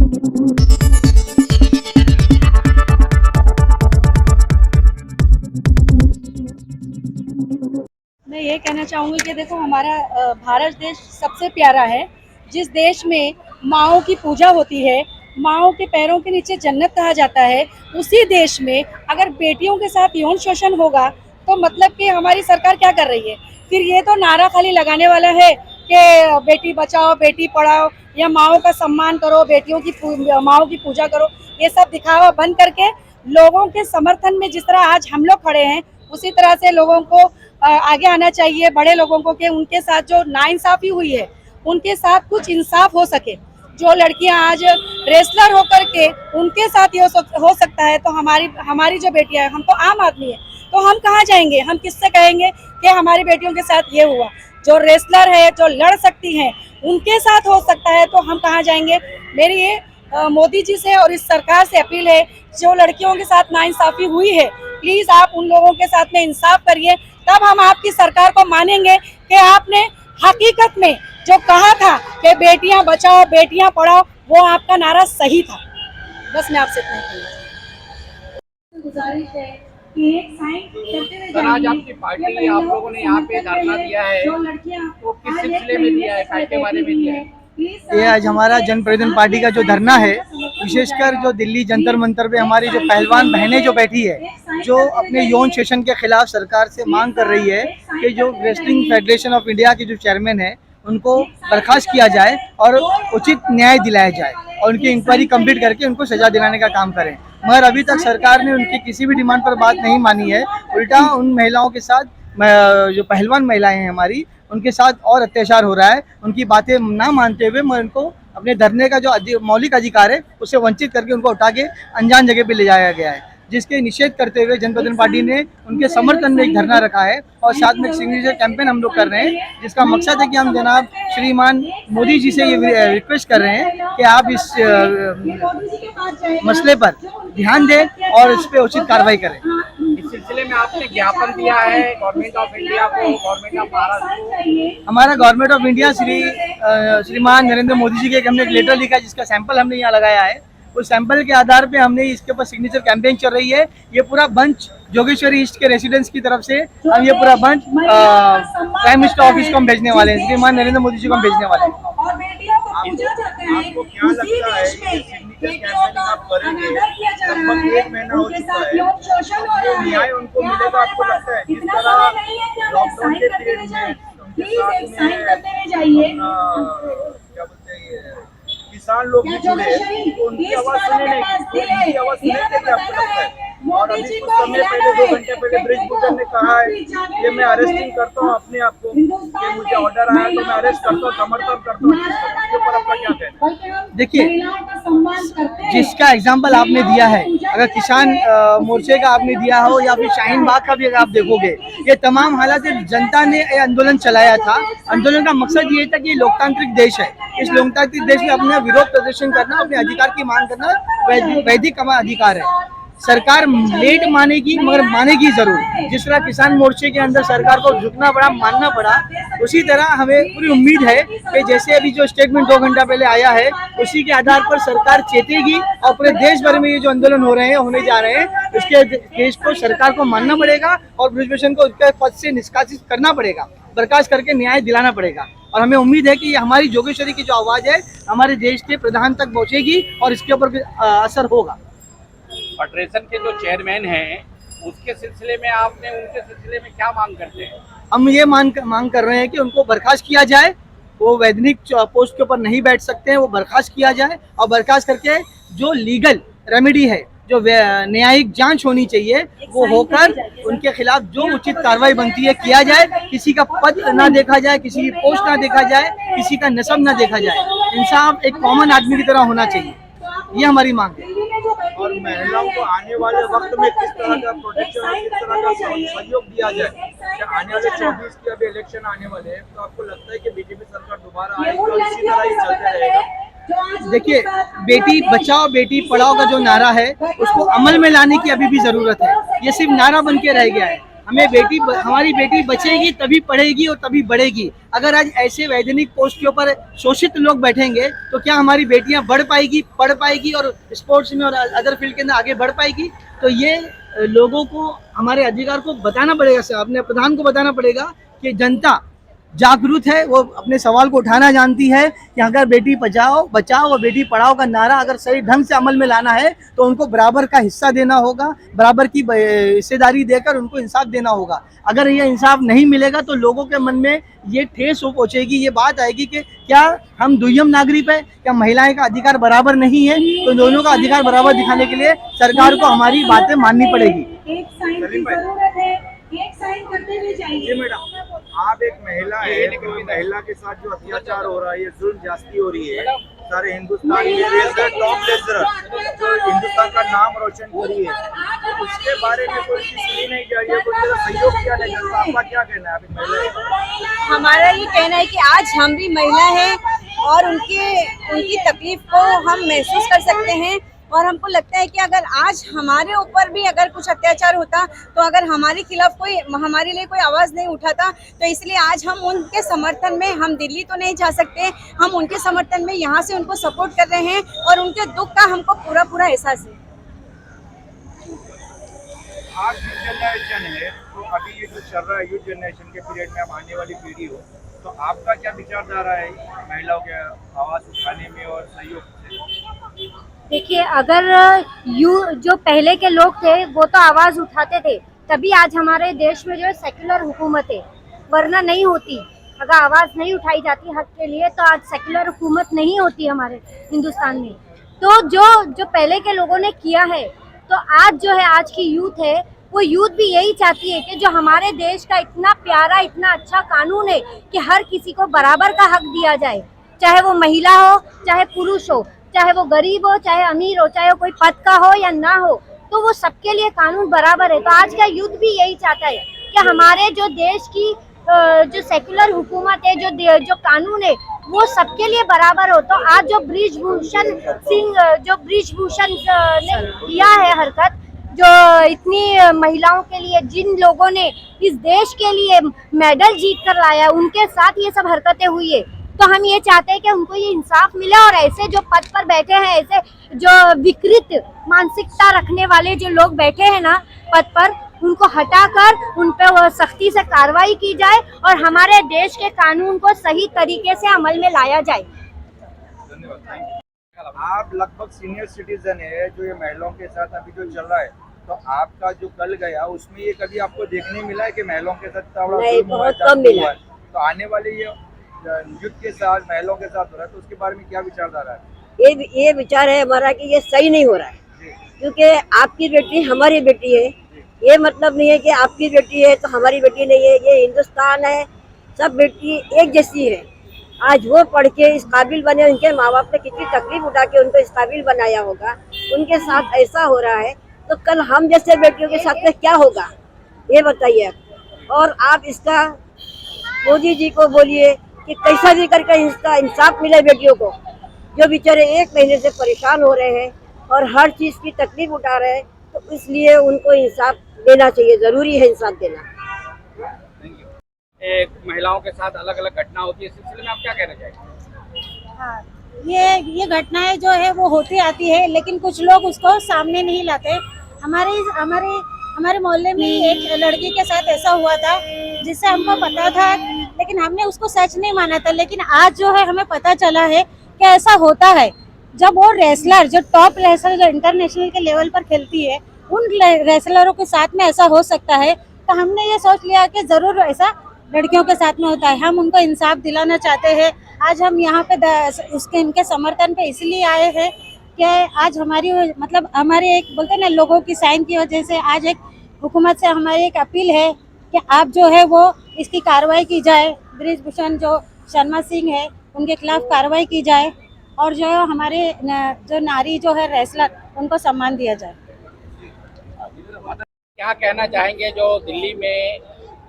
मैं ये कहना चाहूँगी कि देखो हमारा भारत देश सबसे प्यारा है। जिस देश में माँओं की पूजा होती है, माँओं के पैरों के नीचे जन्नत कहा जाता है, उसी देश में अगर बेटियों के साथ यौन शोषण होगा तो मतलब कि हमारी सरकार क्या कर रही है। फिर ये तो नारा खाली लगाने वाला है कि बेटी बचाओ बेटी पढ़ाओ या माँओं का सम्मान करो, बेटियों की माँओं की पूजा करो। ये सब दिखावा बंद करके लोगों के समर्थन में जिस तरह आज हम लोग खड़े हैं उसी तरह से लोगों को आगे आना चाहिए, बड़े लोगों को, कि उनके साथ जो नाइंसाफी हुई है उनके साथ कुछ इंसाफ हो सके। जो लड़कियां आज रेसलर होकर के उनके साथ ये हो सकता है तो हमारी जो बेटियां हैं, हम तो आम आदमी है, तो हम कहाँ जाएंगे, हम किससे कहेंगे कि हमारी बेटियों के साथ ये हुआ। जो रेसलर है, जो लड़ सकती हैं, उनके साथ हो सकता है तो हम कहाँ जाएंगे। मेरी ये मोदी जी से और इस सरकार से अपील है, जो लड़कियों के साथ नाइंसाफी हुई है प्लीज आप उन लोगों के साथ में इंसाफ करिए, तब हम आपकी सरकार को मानेंगे कि आपने हकीकत में जो कहा था कि बेटियां बचाओ बेटियां पढ़ाओ, वो आपका नारा सही था। बस मैं आपसे इतना ही गुजारिश है कि एक साइन करते हुए आज आपकी पार्टी आप लोगों ने यहाँ पे धरना दिया है, वो किस सिलसिले में दिया है, काय के बारे में दिया है? ये आज हमारा जन प्रतिनिधि पार्टी का जो धरना है, विशेषकर जो दिल्ली जंतर मंतर पे हमारी जो पहलवान बहनें जो बैठी है, जो अपने यौन शोषण के खिलाफ सरकार से मांग कर रही है कि जो रेसलिंग फेडरेशन ऑफ इंडिया के जो चेयरमैन है उनको बर्खास्त किया जाए और उचित न्याय दिलाया जाए और उनकी इंक्वायरी कंप्लीट करके उनको सजा दिलाने का काम करें। मगर अभी तक सरकार ने उनकी किसी भी डिमांड पर बात नहीं मानी है, उल्टा उन महिलाओं के साथ, जो पहलवान महिलाएं हैं हमारी, उनके साथ और अत्याचार हो रहा है। उनकी बातें ना मानते हुए मैं उनको अपने धरने का जो मौलिक अधिकार है उससे वंचित करके उनको उठा के अनजान जगह पे ले जाया गया है, जिसके निषेध करते हुए जनप्रतिनिधि पार्टी ने उनके समर्थन में एक धरना रखा है और साथ में एक सिग्नेचर कैंपेन हम लोग कर रहे हैं, जिसका मकसद है कि हम जनाब श्रीमान मोदी जी से ये रिक्वेस्ट कर रहे हैं कि आप इस मसले पर ध्यान दें और इस पर उचित कार्रवाई करें। इस सिलसिले में आपने ज्ञापन दिया है गवर्नमेंट ऑफ इंडिया को, गवर्नमेंट ऑफ महाराष्ट्र को? हमारा गवर्नमेंट ऑफ इंडिया श्रीमान नरेंद्र मोदी जी के हमने एक लेटर लिखा है, जिसका सैंपल हमने यहाँ लगाया है। उस सैंपल के आधार पे हमने इसके ऊपर सिग्नेचर कैंपेन चल रही है। ये पूरा बंच जोगेश्वरी ईस्ट के रेसिडेंट्स की तरफ से हम ये पूरा बंच प्राइम मिनिस्टर ऑफिस को हम भेजने वाले हैं, श्रीमान नरेंद्र मोदी जी को हम भेजने वाले हैं। आपको क्या लगता है कि सिग्नेचर कैंपेन आप करेंगे, लगभग 1 महीना हो चुका है, जो न्याय उनको मिलेगा आपको लगता है? जिस तरह लॉकडाउन के पीरियड में उनके साथ में क्या बोलते हैं किसान लोग भी जुड़े, उनकी आवाज सुने नहीं, उनकी आवाज सुने थे क्या आपको लगता है? और अभी कुछ समय पहले 2 घंटे पहले ब्रिजभूषण ने कहा है कि मैं अरेस्टिंग करता हूँ अपने आप को, कि मुझे ऑर्डर आया तो मैं अरेस्ट करता हूँ, समर्थन करता हूँ, इसके ऊपर आपका क्या कहना है? देखिए, जिसका एग्जाम्पल आपने दिया है, अगर किसान मोर्चे का आपने दिया हो या फिर शाहीन बाग का भी अगर आप देखोगे, ये तमाम हालात जनता ने आंदोलन चलाया था। आंदोलन का मकसद ये था कि लोकतांत्रिक देश है, इस लोकतांत्रिक देश में अपना विरोध प्रदर्शन करना, अपने अधिकार की मांग करना वैधिक अधिकार है। सरकार लेट मानेगी मगर मानेगी जरूर। जिस तरह किसान मोर्चे के अंदर सरकार को झुकना पड़ा, मानना पड़ा, उसी तरह हमें पूरी उम्मीद है कि जैसे अभी जो स्टेटमेंट 2 घंटा पहले आया है, उसी के आधार पर सरकार चेतेगी और पूरे देश भर में ये जो आंदोलन हो रहे हैं, होने जा रहे हैं, उसके देश को, सरकार को मानना पड़ेगा और ब्रिजभूषण को उसके पद से निष्कासित करना पड़ेगा, बर्खास्त करके न्याय दिलाना पड़ेगा। और हमें उम्मीद है कि हमारी जोगेश्वरी की जो आवाज है हमारे देश के प्रधान तक पहुंचेगी और इसके ऊपर असर होगा। फेडरेशन के जो चेयरमैन हैं उसके सिलसिले में आपने उनके सिलसिले में क्या मांग करते हैं? हम ये मांग कर रहे हैं कि उनको बर्खास्त किया जाए, वो वैधानिक पोस्ट के ऊपर नहीं बैठ सकते हैं, वो बर्खास्त किया जाए और बर्खास्त करके जो लीगल रेमेडी है, जो न्यायिक जांच होनी चाहिए, वो होकर उनके खिलाफ जो उचित कार्रवाई बनती है किया जाए। किसी का पद ना देखा जाए, किसी की पोस्ट ना देखा जाए, किसी का नस्ब ना देखा जाए, इंसाफ एक कॉमन आदमी की तरह होना चाहिए, ये हमारी मांग है। और महिलाओं को आने वाले वक्त में किस तरह का प्रोटेक्शन और किस तरह का सहयोग दिया जाए? आने वाले 24 के अभी इलेक्शन आने वाले हैं, तो आपको लगता है कि बीजेपी सरकार दोबारा आएगी और इसी तरह ही चलते रहेगा? देखिए, बेटी बचाओ बेटी पढ़ाओ का जो नारा है उसको अमल में लाने की अभी भी जरूरत है। ये सिर्फ नारा बन के रह गया है। हमारी बेटी बचेगी तभी पढ़ेगी और तभी बढ़ेगी। अगर आज ऐसे वैधानिक पोस्ट के ऊपर शोषित लोग बैठेंगे तो क्या हमारी बेटियां बढ़ पाएगी, पढ़ पाएगी और स्पोर्ट्स में और अदर फील्ड के अंदर आगे बढ़ पाएगी? तो ये लोगों को, हमारे अधिकार को बताना पड़ेगा सर, अपने प्रधान को बताना पड़ेगा कि जनता जागरूक है, वो अपने सवाल को उठाना जानती है कि अगर बेटी बचाओ बचाओ और बेटी पढ़ाओ का नारा अगर सही ढंग से अमल में लाना है तो उनको बराबर का हिस्सा देना होगा, बराबर की हिस्सेदारी देकर उनको इंसाफ देना होगा। अगर ये इंसाफ नहीं मिलेगा तो लोगों के मन में ये ठेस हो पहुंचेगी, ये बात आएगी कि क्या हम दुय्यम नागरिक है, क्या महिलाएं का अधिकार बराबर नहीं है? तो दोनों का अधिकार बराबर दिखाने के लिए सरकार को हमारी बातें माननी पड़ेगी। एक साइन की जरूरत है, एक साइन करते हुए जाइए। जी मैडम, आप एक महिला है, तो महिला के साथ जो अत्याचार हो रहा है, ये जुल्म जास्ती हो रही है, सारे हिंदुस्तान में टॉप लेजर जो हिंदुस्तान का नाम रोशन हो रही है, तो उसके बारे में कोई चीज सुनी नहीं जा रही है, कोई तरह सहयोग किया नहीं जाता। आपका क्या कहना है? आप एक महिला है। हमारा ये कहना है कि आज हम भी महिला हैं और उनकी तकलीफ को हम महसूस कर सकते हैं और हमको लगता है कि अगर आज हमारे ऊपर भी अगर कुछ अत्याचार होता तो अगर हमारे खिलाफ कोई, हमारे लिए कोई आवाज़ नहीं उठाता, तो इसलिए आज हम उनके समर्थन में, हम दिल्ली तो नहीं जा सकते, हम उनके समर्थन में यहाँ से उनको सपोर्ट कर रहे हैं और उनके दुख का हमको पूरा एहसास है। आज यूथ जनरेशन है, तो अभी ये जो चल रहा है यूथ जनरेशन के पीरियड में, अब आने वाली पीढ़ी हो, तो आपका क्या विचारधारा है महिलाओं के आवाज़ उठाने में और सहयोग से? देखिए, अगर जो पहले के लोग थे वो तो आवाज़ उठाते थे, तभी आज हमारे देश में जो है सेक्युलर हुकूमत है, वरना नहीं होती। अगर आवाज़ नहीं उठाई जाती हक के लिए तो आज सेक्युलर हुकूमत नहीं होती हमारे हिंदुस्तान में। तो जो पहले के लोगों ने किया है, तो आज जो है, आज की यूथ है, वो यूथ भी यही चाहती है कि जो हमारे देश का इतना प्यारा, इतना अच्छा कानून है कि हर किसी को बराबर का हक दिया जाए, चाहे वो महिला हो, चाहे पुरुष हो, चाहे वो गरीब हो, चाहे अमीर हो, चाहे वो कोई पद का हो या ना हो, तो वो सबके लिए कानून बराबर है। तो आज का यूथ भी यही चाहता है कि हमारे जो देश की जो सेक्युलर हुकूमत है, जो कानून है, वो सबके लिए बराबर हो। तो आज जो ब्रिजभूषण ने किया है हरकत, जो इतनी महिलाओं के लिए, जिन लोगों ने इस देश के लिए मेडल जीत कर लाया, उनके साथ ये सब हरकतें हुई है, तो हम ये चाहते हैं कि उनको ये इंसाफ मिले और ऐसे जो पद पर बैठे हैं, ऐसे जो विकृत मानसिकता रखने वाले जो लोग बैठे हैं ना पद पर, उनको हटाकर उन पे सख्ती से कार्रवाई की जाए और हमारे देश के कानून को सही तरीके से अमल में लाया जाए। आप लगभग सीनियर सिटीजन है, जो ये महिलाओं के साथ अभी जो चल रहा है, तो आपका जो कल गया उसमें ये कभी आपको देखने मिला है कि महिलाओं के साथ नहीं, बहुत कम मिला। तो आने वाले ये युद्ध के साथ महिलाओं के साथ हो रहा है, तो उसके बारे में क्या विचारधारा है? ये विचार है हमारा कि ये सही नहीं हो रहा है, क्योंकि आपकी बेटी हमारी बेटी है। ये मतलब नहीं है कि आपकी बेटी है तो हमारी बेटी नहीं है। ये हिंदुस्तान है, सब बेटी एक जैसी है। आज वो पढ़ के इस काबिल बने, उनके माँ बाप ने कितनी तकलीफ उठा के उनको इस काबिल बनाया होगा, उनके साथ ऐसा हो रहा है, तो कल हम जैसे बेटियों के साथ में क्या होगा, ये बताइए। और आप इसका मोदी जी को बोलिए कि कैसा भी करके इसका इंसाफ मिले बेटियों को, जो बेचारे 1 महीने से परेशान हो रहे हैं और हर चीज़ की तकलीफ उठा रहे हैं, तो इसलिए उनको इंसाफ देना चाहिए, ज़रूरी है इंसाफ देना। महिलाओं के साथ अलग अलग घटना होती है, इस सिलसिले में आप क्या कहना चाहेंगे? हाँ, ये घटनाएं जो है वो होती आती है, लेकिन कुछ लोग उसको सामने नहीं लाते। हमारे मोहल्ले में एक लड़की के साथ ऐसा हुआ था जिससे हमको पता था, लेकिन हमने उसको सच नहीं माना था। लेकिन आज जो है हमें पता चला है कि ऐसा होता है। जब वो रेसलर, जो टॉप रेसलर, जो इंटरनेशनल के लेवल पर खेलती है, उन रेसलरों के साथ में ऐसा हो सकता है, तो हमने ये सोच लिया कि ज़रूर ऐसा लड़कियों के साथ में होता है। हम उनको इंसाफ दिलाना चाहते हैं। आज हम यहाँ पे इनके समर्थन पे इसलिए आए हैं कि आज हमारे एक बोलते हैं ना, लोगों की साइन की वजह से आज एक हुकूमत से हमारी एक अपील है कि आप जो है वो इसकी कार्रवाई की जाए। ब्रिजभूषण जो शर्मा सिंह है, उनके खिलाफ कार्रवाई की जाए और जो हमारे जो नारी जो है रेसलर, उनको सम्मान दिया जाए। क्या कहना चाहेंगे जो दिल्ली में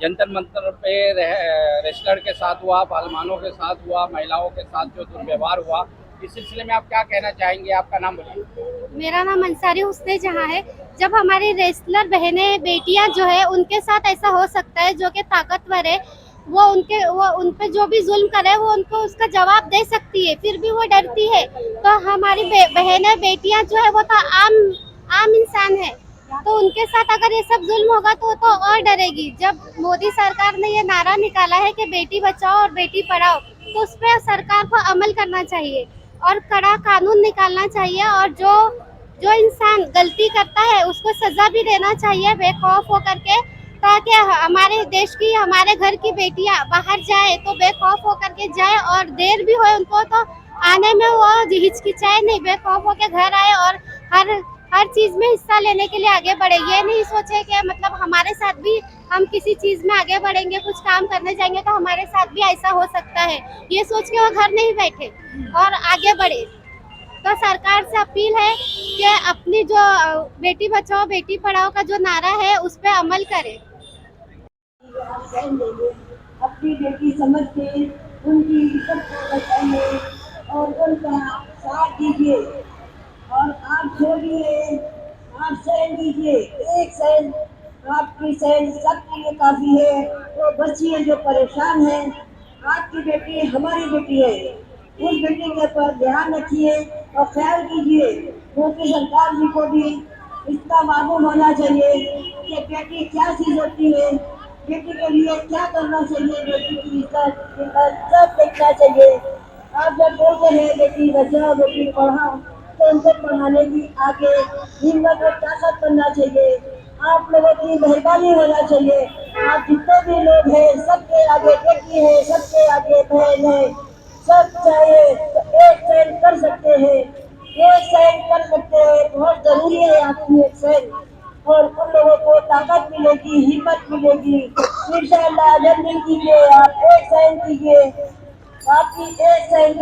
जंतर मंतर पे रेसलर के साथ हुआ, पहलवानों के साथ हुआ, महिलाओं के साथ जो दुर्व्यवहार हुआ, इस सिलसिले में आप क्या कहना चाहेंगे? आपका नाम बोलिए। मेरा नाम अंसारी हुस्ने जहाँ है। जब हमारी रेसलर बहनें बेटियां जो है उनके साथ ऐसा हो सकता है, जो कि ताकतवर है, वो उन पे जो भी जुल्म करे वो उनको उसका जवाब दे सकती है, फिर भी वो डरती है। तो हमारी बहनें बेटियां जो है वो तो आम इंसान है, तो उनके साथ अगर ये सब जुल्म होगा तो वो तो और डरेगी। जब मोदी सरकार ने ये नारा निकाला है कि बेटी बचाओ और बेटी पढ़ाओ, तो उस पर सरकार को अमल करना चाहिए और कड़ा कानून निकालना चाहिए, और जो इंसान गलती करता है उसको सजा भी देना चाहिए बेखौफ होकर के, ताकि हमारे देश की, हमारे घर की बेटियां बाहर जाए तो बेखौफ होकर के जाए, और देर भी हो उनको तो आने में वो हिचकिचाए नहीं, बेखौफ होकर घर आए और हर चीज में हिस्सा लेने के लिए आगे बढ़े। ये नहीं सोचे कि मतलब हमारे साथ भी, हम किसी चीज में आगे बढ़ेंगे, कुछ काम करने जाएंगे तो हमारे साथ भी ऐसा हो सकता है, ये सोच के वो घर नहीं बैठे और आगे बढ़े। तो सरकार से अपील है कि अपनी जो बेटी बचाओ बेटी पढ़ाओ का जो नारा है उस पर अमल करें। अपनी बेटी समझ के उनकी इज्जत को बचाइए और उनका साथ दीजिए। और आप जो भी है, आप सहन दीजिए, एक सहन, आपकी सहन सबके लिए काफी है। तो बच्चियां जो परेशान हैं, आपकी बेटी हमारी बेटी है, उस बेटी के ऊपर ध्यान रखिए और ख्याल कीजिए। क्योंकि सरकार जी को भी इतना मालूम होना चाहिए कि बेटी क्या चीज होती है, बेटी के लिए क्या करना चाहिए, बेटी की इज्जत सब देखना चाहिए। आप जब बोलते हैं बेटी बचाओ बेटी पढ़ाओ, तो उनको पढ़ाने की आगे हिम्मत और ताकत करना चाहिए। आप लोगों की मेहरबानी होना चाहिए। आप जितने भी लोग हैं, सबके आगे बेटी है, सबके आगे बहन है, सब चाहे तो एक सहन कर सकते हैं, एक सहन कर सकते हैं। बहुत जरूरी है आपकी एक सहन, और उन लोगों को ताकत मिलेगी, हिम्मत मिलेगी। इंशाअल्लाह जल्दी कीजिए, आप एक सहन कीजिए, आपकी एक सहन